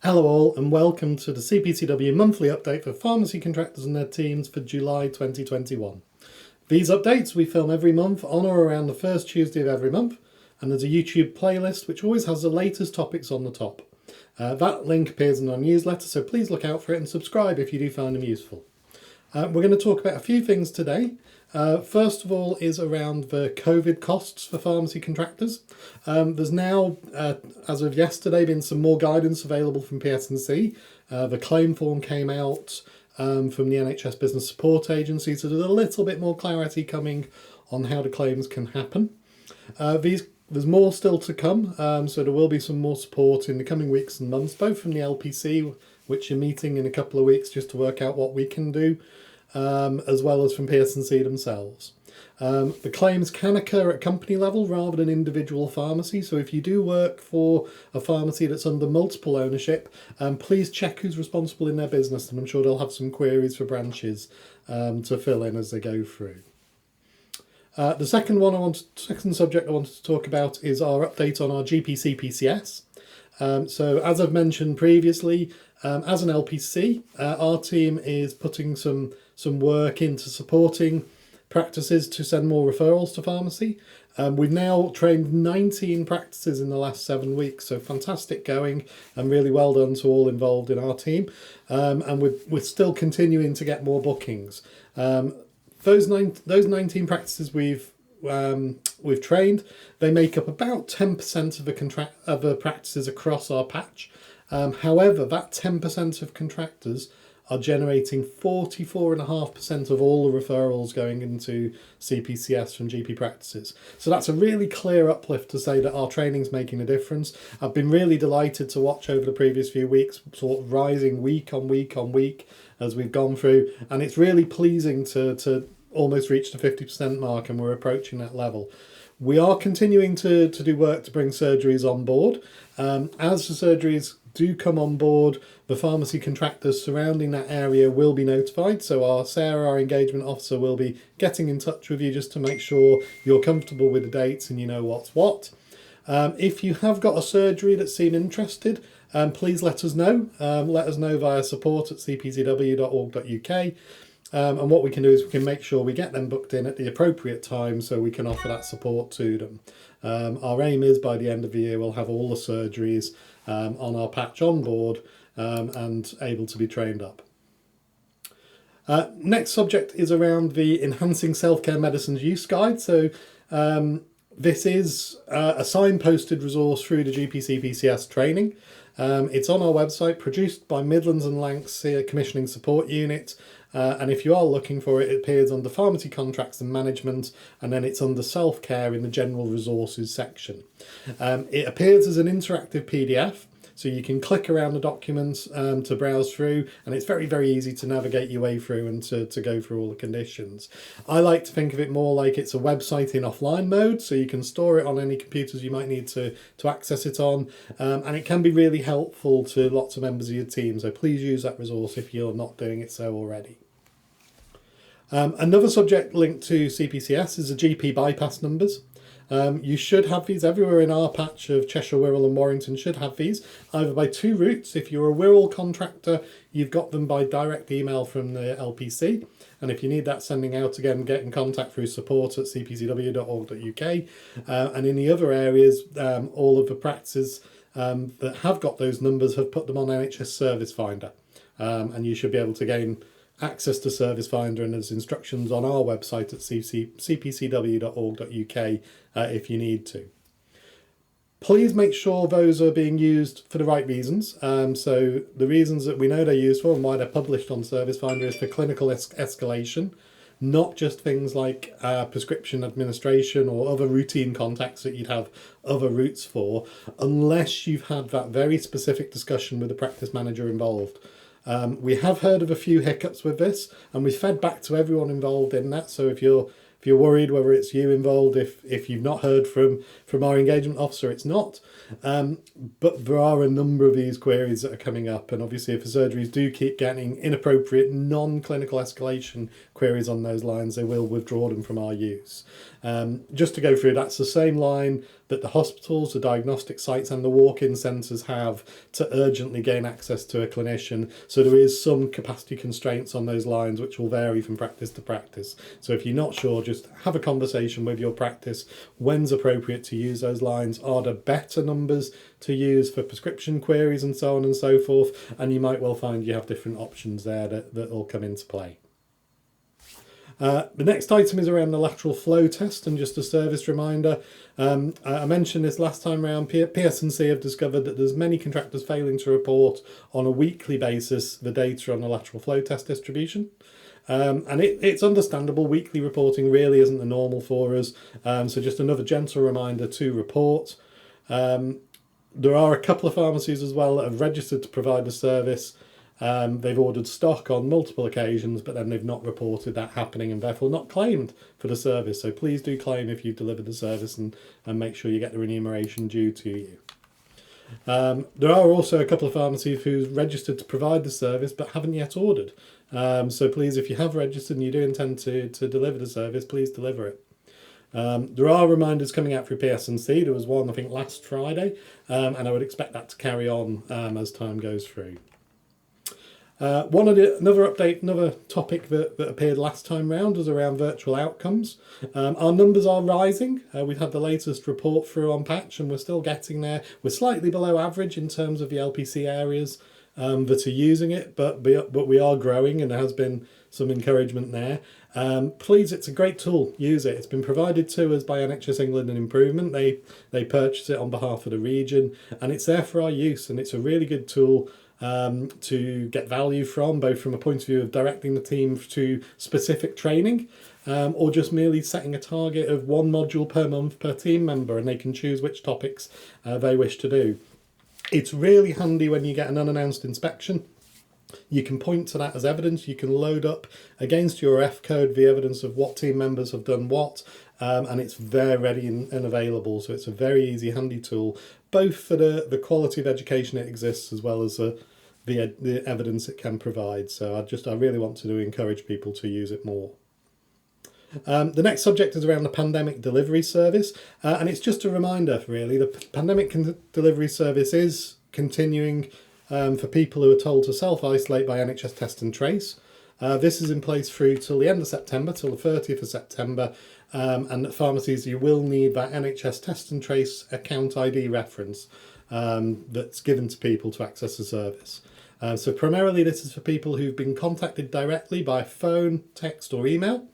Hello all and welcome to the CPCW monthly update for pharmacy contractors and their teams for July 2021. These updates we film every month on or around the first Tuesday of every month, and there's a YouTube playlist which always has the latest topics on the top. That link appears in our newsletter, so please look out for it and subscribe if you do find them useful. We're going to talk about a few things today. First of all is around the COVID costs for pharmacy contractors. There's now, as of yesterday, been some more guidance available from PSNC. The claim form came out from the NHS Business Support Agency, so there's a little bit more clarity coming on how the claims can happen. There's more still to come, so there will be some more support in the coming weeks and months, both from the LPC, which are meeting in a couple of weeks just to work out what we can do, as well as from PSNC themselves. The claims can occur at company level rather than individual pharmacy, so if you do work for a pharmacy that's under multiple ownership, please check who's responsible in their business, and I'm sure they'll have some queries for branches to fill in as they go through. The second subject I wanted to talk about is our update on our GP CPCS. So as I've mentioned previously, as an LPC, our team is putting some work into supporting practices to send more referrals to pharmacy. We've now trained 19 practices in the last 7 weeks, so fantastic going and really well done to all involved in our team. And we're still continuing to get more bookings. Those 19 practices we've trained, they make up about 10% of the practices across our patch. However, that 10% of contractors are generating 44.5% of all the referrals going into CPCS from GP practices. So that's a really clear uplift to say that our training's making a difference. I've been really delighted to watch over the previous few weeks, sort of rising week on week on week as we've gone through, and it's really pleasing to almost reach the 50% mark, and we're approaching that level. We are continuing to do work to bring surgeries on board. As the surgeries do come on board, the pharmacy contractors surrounding that area will be notified. So Sarah, our engagement officer, will be getting in touch with you just to make sure you're comfortable with the dates and you know what's what. If you have got a surgery that seems interested, please let us know. Let us know via support@cpcw.org.uk. And what we can do is we can make sure we get them booked in at the appropriate time so we can offer that support to them. Our aim is by the end of the year we'll have all the surgeries on our patch on board and able to be trained up. Next subject is around the Enhancing Self-Care Medicines Use Guide. So this is a signposted resource through the GP-CPCS training. It's on our website, produced by Midlands and Lancs Commissioning Support Unit. And if you are looking for it, it appears under Pharmacy Contracts and Management, and then it's under Self-Care in the General Resources section. It appears as an interactive PDF, so you can click around the documents to browse through, and it's very, very easy to navigate your way through and to go through all the conditions. I like to think of it more like it's a website in offline mode, so you can store it on any computers you might need to access it on, and it can be really helpful to lots of members of your team, so please use that resource if you're not doing it so already. Another subject linked to CPCS is the GP bypass numbers. You should have these everywhere in our patch of Cheshire, Wirral and Warrington should have these, either by two routes. If you're a Wirral contractor, you've got them by direct email from the LPC. And if you need that sending out again, get in contact through support@cpcw.org.uk. And in the other areas, all of the practices that have got those numbers have put them on NHS Service Finder. And you should be able to gain access to Service Finder, and there's instructions on our website at cpcw.org.uk if you need to. Please make sure those are being used for the right reasons. So the reasons that we know they're used for and why they're published on Service Finder is for clinical escalation, not just things like prescription administration or other routine contacts that you'd have other routes for, unless you've had that very specific discussion with the practice manager involved. We have heard of a few hiccups with this, and we've fed back to everyone involved in that. So if you're worried whether it's you involved, if you've not heard from our engagement officer, it's not. But there are a number of these queries that are coming up, and obviously if the surgeries do keep getting inappropriate non-clinical escalation queries on those lines, they will withdraw them from our use. Just to go through, that's the same line that the hospitals, the diagnostic sites and the walk-in centres have to urgently gain access to a clinician. So there is some capacity constraints on those lines which will vary from practice to practice. So if you're not sure, just have a conversation with your practice. When's appropriate to use those lines? Are there better numbers to use for prescription queries and so on and so forth? And you might well find you have different options there that will come into play. The next item is around the lateral flow test, and just a service reminder. I mentioned this last time around. PS&C have discovered that there's many contractors failing to report on a weekly basis the data on the lateral flow test distribution. And it's understandable. Weekly reporting really isn't the normal for us. So just another gentle reminder to report. There are a couple of pharmacies as well that have registered to provide the service. They've ordered stock on multiple occasions, but then they've not reported that happening and therefore not claimed for the service. So please do claim if you've delivered the service and make sure you get the remuneration due to you. There are also a couple of pharmacies who've registered to provide the service but haven't yet ordered. So please, if you have registered and you do intend to deliver the service, please deliver it. There are reminders coming out through PS&C. There was one, I think, last Friday, and I would expect that to carry on as time goes through. Another topic that appeared last time round was around virtual outcomes. Our numbers are rising. We've had the latest report through on patch and we're still getting there. We're slightly below average in terms of the LPC areas that are using it, but we are growing and there has been some encouragement there. Please, it's a great tool. Use it. It's been provided to us by NHS England and Improvement. They purchased it on behalf of the region and it's there for our use, and it's a really good tool to get value from, both from a point of view of directing the team to specific training or just merely setting a target of one module per month per team member, and they can choose which topics they wish to do. It's really handy when you get an unannounced inspection. You can point to that as evidence. You can load up against your F code the evidence of what team members have done what, and it's there ready and available. So it's a very easy, handy tool, both for the quality of education it exists as well as the evidence it can provide. So I really want to encourage people to use it more. The next subject is around the pandemic delivery service, and it's just a reminder, really. The pandemic delivery service is continuing for people who are told to self-isolate by NHS Test and Trace. This is in place through till the end of September, till the 30th of September, and at pharmacies you will need that NHS Test and Trace account ID reference that's given to people to access the service. So primarily this is for people who've been contacted directly by phone, text or email.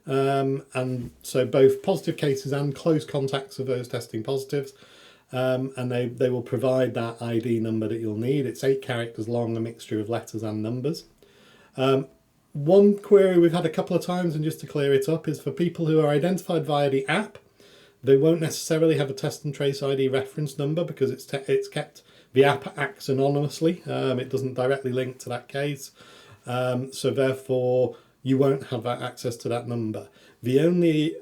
And so both positive cases and close contacts of those testing positives. And they will provide that ID number that you'll need. It's 8 characters long, a mixture of letters and numbers. One query we've had a couple of times, and just to clear it up, is for people who are identified via the app. They won't necessarily have a Test and Trace ID reference number because it's kept. The app acts anonymously. It doesn't directly link to that case. So therefore, you won't have that access to that number. The only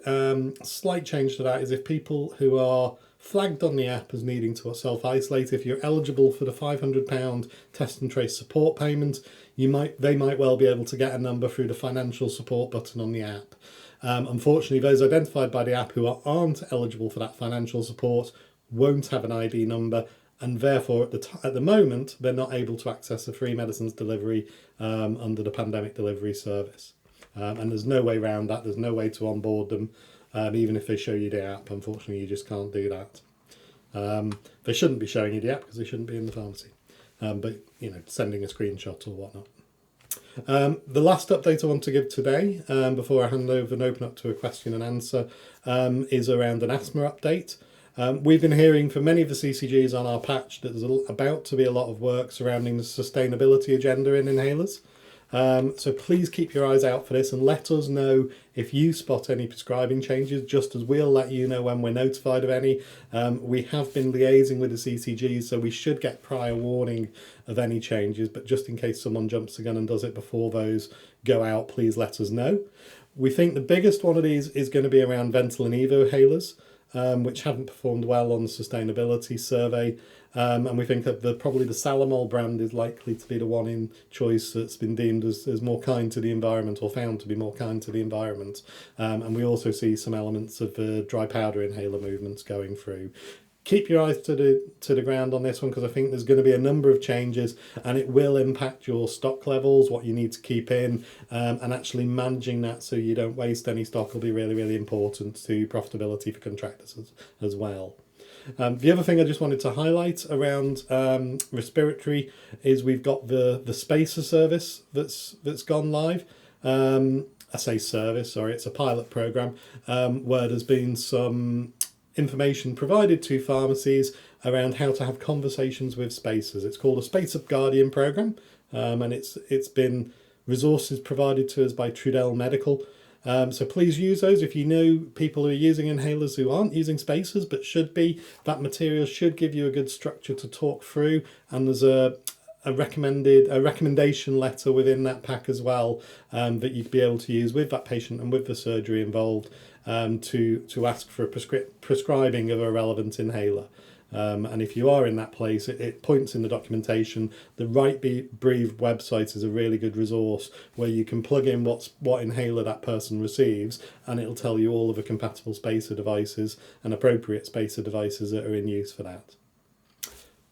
slight change to that is if people who are flagged on the app as needing to self-isolate, if you're eligible for the £500 Test and Trace support payment, they might well be able to get a number through the financial support button on the app. Unfortunately, those identified by the app who aren't eligible for that financial support won't have an ID number, and therefore at the moment they're not able to access the free medicines delivery under the pandemic delivery service. And there's no way around that. There's no way to onboard them. Even if they show you the app, unfortunately, you just can't do that. They shouldn't be showing you the app because they shouldn't be in the pharmacy. But, sending a screenshot or whatnot. The last update I want to give today, before I hand over and open up to a question and answer, is around an asthma update. We've been hearing from many of the CCGs on our patch that there's about to be a lot of work surrounding the sustainability agenda in inhalers. So please keep your eyes out for this and let us know if you spot any prescribing changes, just as we'll let you know when we're notified of any. We have been liaising with the CCGs, so we should get prior warning of any changes, but just in case someone jumps the gun and does it before those go out, please let us know. We think the biggest one of these is going to be around Ventolin Evo inhalers, which haven't performed well on the sustainability survey. And we think that probably the Salamol brand is likely to be the one in choice that's been deemed as more kind to the environment, or found to be more kind to the environment. And we also see some elements of dry powder inhaler movements going through. Keep your eyes to the ground on this one, because I think there's going to be a number of changes, and it will impact your stock levels, what you need to keep in, and actually managing that so you don't waste any stock will be really, really important to profitability for contractors as well. The other thing I just wanted to highlight around respiratory is we've got the Spacer service that's gone live. I say service, sorry, it's a pilot program where there's been some information provided to pharmacies around how to have conversations with spacers. It's called a Spacer Guardian program, and it's been resources provided to us by Trudell Medical. So please use those. If you know people who are using inhalers who aren't using spacers but should be, that material should give you a good structure to talk through, and there's a recommendation letter within that pack as well, that you'd be able to use with that patient and with the surgery involved, to ask for a prescribing of a relevant inhaler. And if you are in that place, it points in the documentation. The Right Breathe website is a really good resource where you can plug in what inhaler that person receives, and it'll tell you all of the compatible spacer devices and appropriate spacer devices that are in use for that.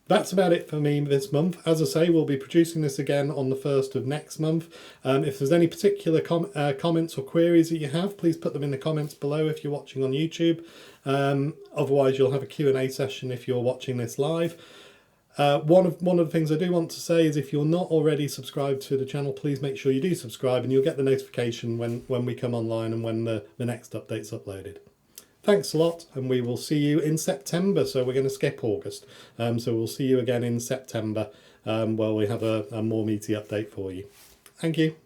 That's about it for me this month. As I say, we'll be producing this again on the 1st of next month. If there's any particular comments or queries that you have, please put them in the comments below if you're watching on YouTube. Otherwise, you'll have a Q&A session if you're watching this live. One of the things I do want to say is if you're not already subscribed to the channel, please make sure you do subscribe, and you'll get the notification when we come online and when the next update's uploaded. Thanks a lot, and we will see you in September. So we're going to skip August. So we'll see you again in September, where we have a more meaty update for you. Thank you.